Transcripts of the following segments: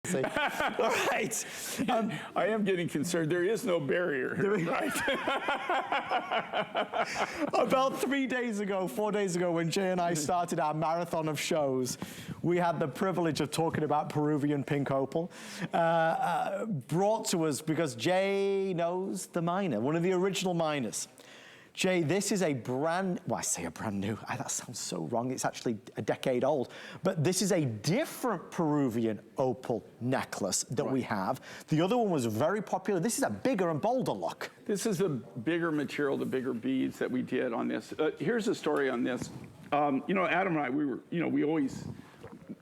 All right. I am getting concerned. There is no barrier here, right? About 3 days ago, 4 days ago, when Jay and I started our marathon of shows, we had the privilege of talking about Peruvian pink opal, brought to us because Jay knows the miner, one of the original miners. Jay, this is a brand, well, I say a brand new, that sounds so wrong, it's actually a decade old, but this is a different Peruvian opal necklace that we have. The other one was very popular. This is a bigger and bolder look. This is the bigger material, the bigger beads that we did on this. Here's a story on this. You know, Adam and I, we always,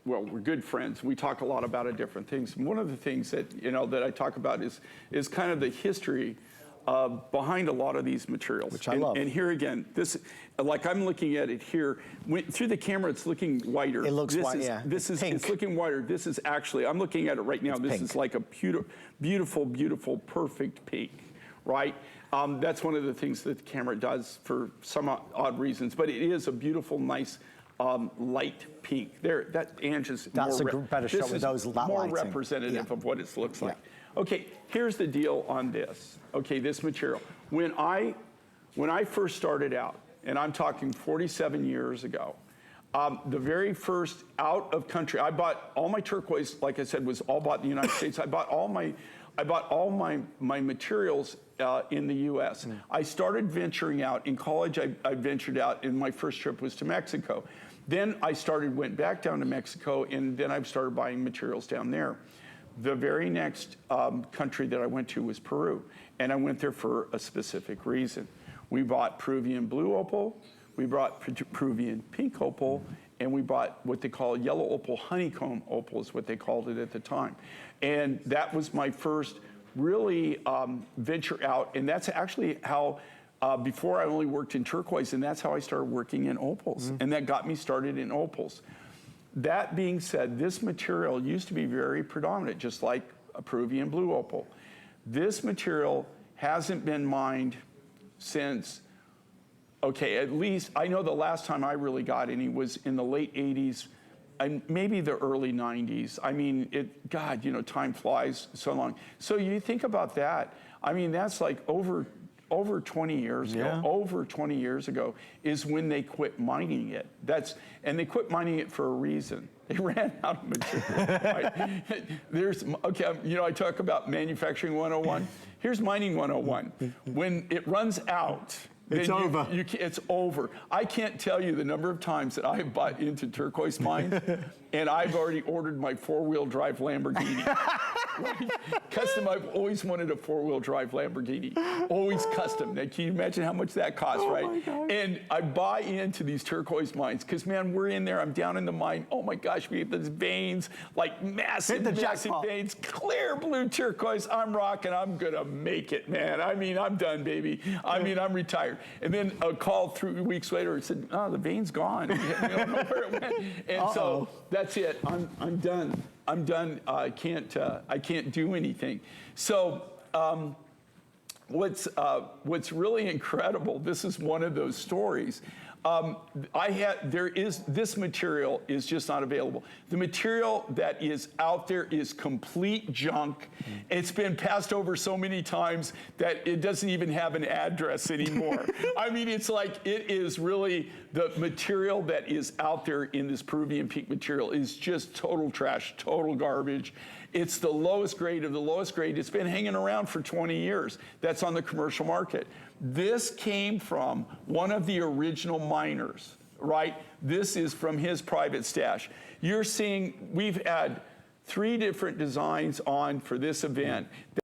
well, we're good friends. We talk a lot about different things. And one of the things that, that I talk about is kind of the history behind a lot of these materials. Which I love. And here again, this, like I'm looking at it here, through the camera it's looking whiter. It looks white, yeah. It's looking whiter. This is actually, I'm looking at it right now, this pink. is like a beautiful, beautiful, perfect pink, right? That's one of the things that the camera does for some odd reasons, but it is a beautiful, nice, light pink. There, that Ange is That's a better shot with those lighting. More representative of what it looks like. Okay, here's the deal on this. Okay, this material. When I first started out, and I'm talking 47 years ago, the very first out of country, I bought all my turquoise, like I said, was all bought in the United States. I bought all my materials in the US. I started venturing out. In college, I ventured out, and my first trip was to Mexico. Then I went back down to Mexico, and then I started buying materials down there. The very next country that I went to was Peru, and I went there for a specific reason. We bought Peruvian blue opal, we brought Peruvian pink opal, and we bought what they call yellow opal, honeycomb opal is what they called it at the time. And that was my first really venture out, and that's actually how, before I only worked in turquoise, and that's how I started working in opals, and that got me started in opals. That being said, this material used to be very predominant, just like a Peruvian blue opal. This material hasn't been mined since, okay, at least, I know the last time I really got any was in the late 80s, and maybe the early 90s. I mean, God, time flies so long. So you think about that, I mean, that's like over 20 years ago, over 20 years ago is when they quit mining it. And they quit mining it for a reason. They ran out of material, right? Okay, I talk about manufacturing 101. Here's mining 101. When it runs out, it's over. It's over. I can't tell you the number of times that I've bought into turquoise mines, and I've already ordered my four-wheel drive Lamborghini. Right? Custom, I've always wanted a four-wheel drive Lamborghini. Always custom. Now, can you imagine how much that costs, right? My God. And I buy into these turquoise mines, because, man, we're in there, I'm down in the mine. Oh my gosh, we have these veins, like massive veins, clear blue turquoise. I'm rocking, I'm gonna make it, man. I mean, I'm done, baby. I mean, I'm retired. And then a call 3 weeks later, it said, oh, the vein's gone. We don't know where it went. And so that's it, I'm done. I'm done. I can't do anything. So what's really incredible, this is one of those stories. This material is just not available. The material that is out there is complete junk. It's been passed over so many times that it doesn't even have an address anymore. I mean, it's like, it is really, the material that is out there in this Peruvian pink material is just total trash, total garbage. It's the lowest grade of the lowest grade. It's been hanging around for 20 years. That's on the commercial market. This came from one of the original miners, right? This is from his private stash. You're seeing, we've had 3 different designs on for this event.